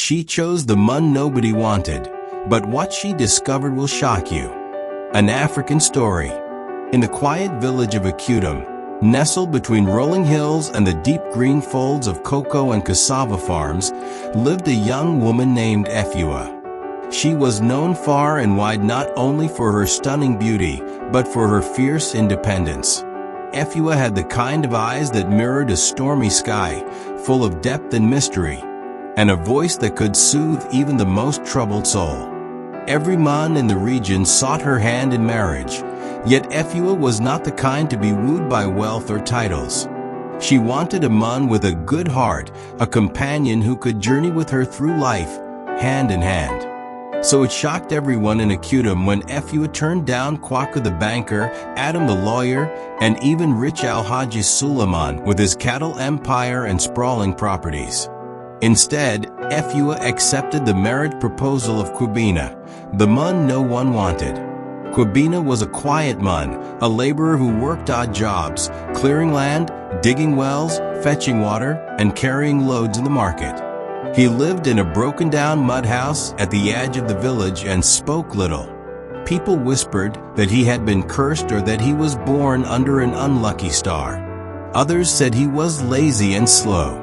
She chose the mun nobody wanted, but what she discovered will shock you. An African story. In the quiet village of Akutum, nestled between rolling hills and the deep green folds of cocoa and cassava farms, lived a young woman named Efua. She was known far and wide not only for her stunning beauty, but for her fierce independence. Efua had the kind of eyes that mirrored a stormy sky, full of depth and mystery, and a voice that could soothe even the most troubled soul. Every man in the region sought her hand in marriage, yet Efua was not the kind to be wooed by wealth or titles. She wanted a man with a good heart, a companion who could journey with her through life, hand in hand. So it shocked everyone in Akutum when Efua turned down Kwaku the banker, Adam the lawyer, and even rich Alhaji Suleiman with his cattle empire and sprawling properties. Instead, Efua accepted the marriage proposal of Kwabena, the man no one wanted. Kwabena was a quiet man, a laborer who worked odd jobs, clearing land, digging wells, fetching water, and carrying loads in the market. He lived in a broken-down mud house at the edge of the village and spoke little. People whispered that he had been cursed or that he was born under an unlucky star. Others said he was lazy and slow.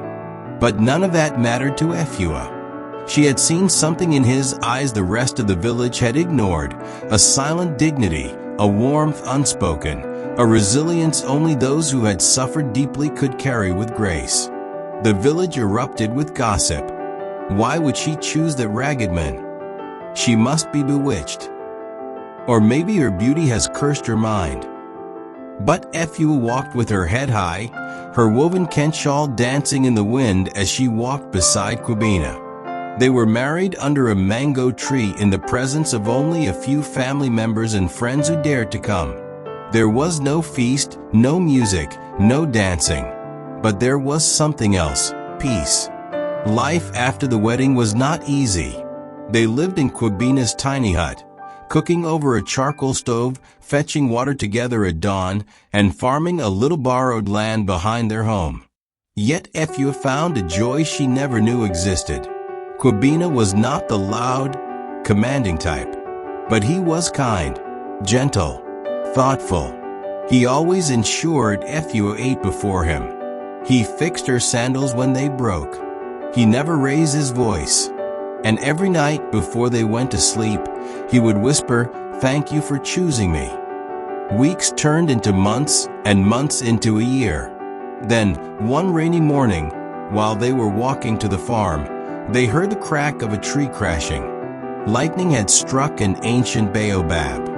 But none of that mattered to Efua. She had seen something in his eyes the rest of the village had ignored, a silent dignity, a warmth unspoken, a resilience only those who had suffered deeply could carry with grace. The village erupted with gossip. Why would she choose that ragged man? She must be bewitched. Or maybe her beauty has cursed her mind. But Efua walked with her head high, her woven Kent shawl dancing in the wind as she walked beside Kwabena. They were married under a mango tree in the presence of only a few family members and friends who dared to come. There was no feast, no music, no dancing. But there was something else, peace. Life after the wedding was not easy. They lived in Kwabena's tiny hut, cooking over a charcoal stove, fetching water together at dawn, and farming a little borrowed land behind their home. Yet Efua found a joy she never knew existed. Kwabena was not the loud, commanding type, but he was kind, gentle, thoughtful. He always ensured Efua ate before him. He fixed her sandals when they broke. He never raised his voice. And every night before they went to sleep, he would whisper, "Thank you for choosing me." Weeks turned into months and months into a year. Then, one rainy morning, while they were walking to the farm, they heard the crack of a tree crashing. Lightning had struck an ancient Baobab.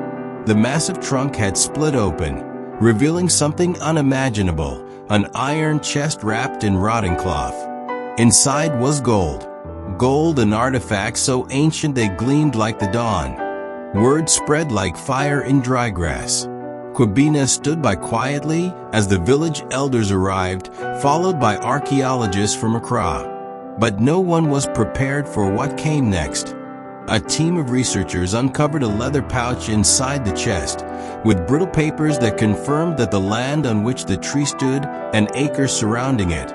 The massive trunk had split open, revealing something unimaginable, an iron chest wrapped in rotting cloth. Inside was gold. Gold and artifacts so ancient they gleamed like the dawn. Word spread like fire in dry grass. Kwabena stood by quietly as the village elders arrived, followed by archaeologists from Accra. But no one was prepared for what came next. A team of researchers uncovered a leather pouch inside the chest, with brittle papers that confirmed that the land on which the tree stood and acres surrounding it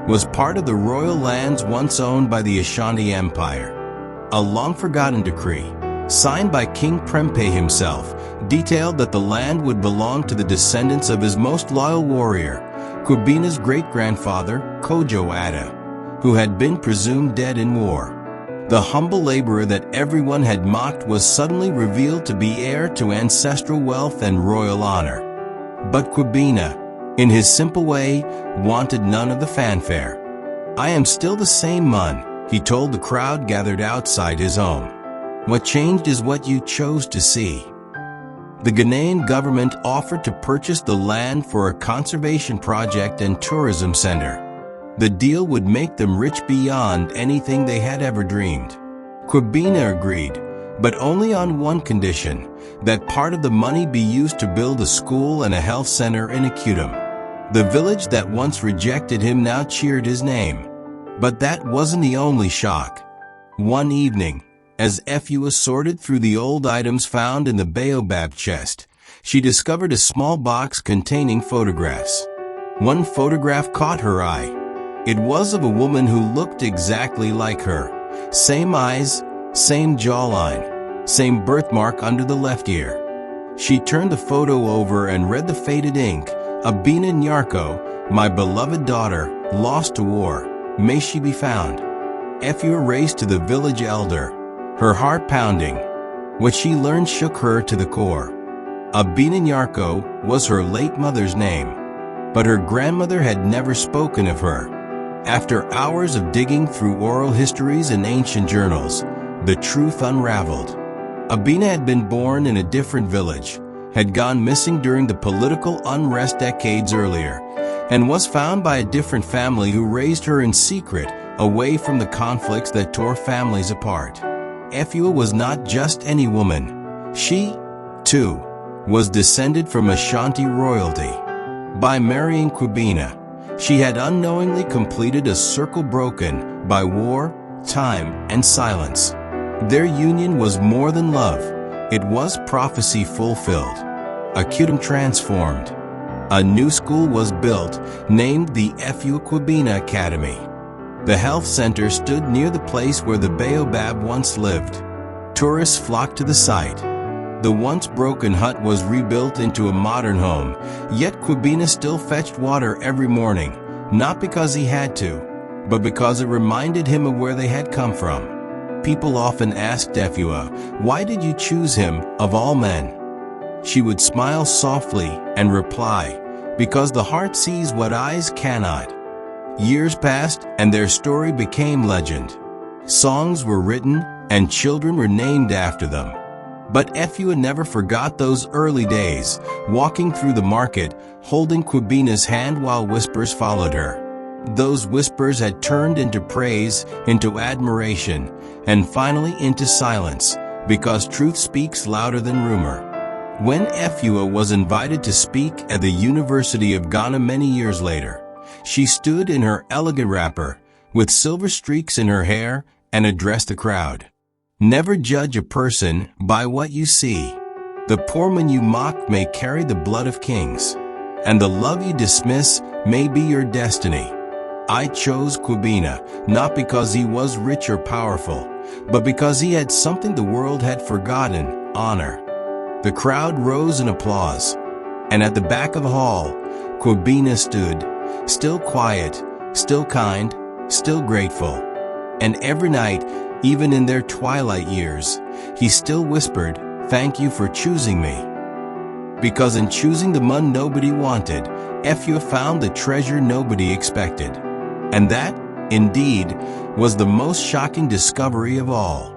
was part of the royal lands once owned by the Ashanti Empire. A long-forgotten decree, signed by King Prempeh himself, detailed that the land would belong to the descendants of his most loyal warrior, Kwabena's great-grandfather, Kojo Ada, who had been presumed dead in war. The humble laborer that everyone had mocked was suddenly revealed to be heir to ancestral wealth and royal honor. But Kwabena, in his simple way, wanted none of the fanfare. "I am still the same man," he told the crowd gathered outside his home. "What changed is what you chose to see." The Ghanaian government offered to purchase the land for a conservation project and tourism center. The deal would make them rich beyond anything they had ever dreamed. Kwabena agreed, but only on one condition, that part of the money be used to build a school and a health center in Akutum. The village that once rejected him now cheered his name. But that wasn't the only shock. One evening, as Efua sorted through the old items found in the Baobab chest, she discovered a small box containing photographs. One photograph caught her eye. It was of a woman who looked exactly like her, Same eyes, same jawline, same birthmark under the left ear. She turned the photo over and read the faded ink. Kwabena Nyarko, my beloved daughter, lost to war, may she be found. Efua raced to the village elder, her heart pounding. What she learned shook her to the core. Kwabena Nyarko was her late mother's name, but her grandmother had never spoken of her. After hours of digging through oral histories and ancient journals, the truth unraveled. Kwabena had been born in a different village, had gone missing during the political unrest decades earlier, and was found by a different family who raised her in secret, away from the conflicts that tore families apart. Efua was not just any woman. She, too, was descended from Ashanti royalty. By marrying Kwabena, she had unknowingly completed a circle broken by war, time, and silence. Their union was more than love. It was prophecy fulfilled. A kingdom transformed. A new school was built, named the Efua and Kwabena Academy. The health center stood near the place where the Baobab once lived. Tourists flocked to the site. The once broken hut was rebuilt into a modern home, yet Kwabena still fetched water every morning, not because he had to, but because it reminded him of where they had come from. People often asked Efua, "Why did you choose him, of all men?" She would smile softly and reply, "Because the heart sees what eyes cannot." Years passed and their story became legend. Songs were written and children were named after them. But Efua never forgot those early days, walking through the market, holding Kwabena's hand while whispers followed her. Those whispers had turned into praise, into admiration, and finally into silence, because truth speaks louder than rumor. When Efua was invited to speak at the University of Ghana many years later, she stood in her elegant wrapper, with silver streaks in her hair, and addressed the crowd. "Never judge a person by what you see. The poor man you mock may carry the blood of kings, and the love you dismiss may be your destiny. I chose Kwabena, not because he was rich or powerful, but because he had something the world had forgotten, honor." The crowd rose in applause, and at the back of the hall, Kwabena stood, still quiet, still kind, still grateful. And every night, even in their twilight years, he still whispered, "Thank you for choosing me." Because in choosing the man nobody wanted, Efua found the treasure nobody expected. And that, indeed, was the most shocking discovery of all.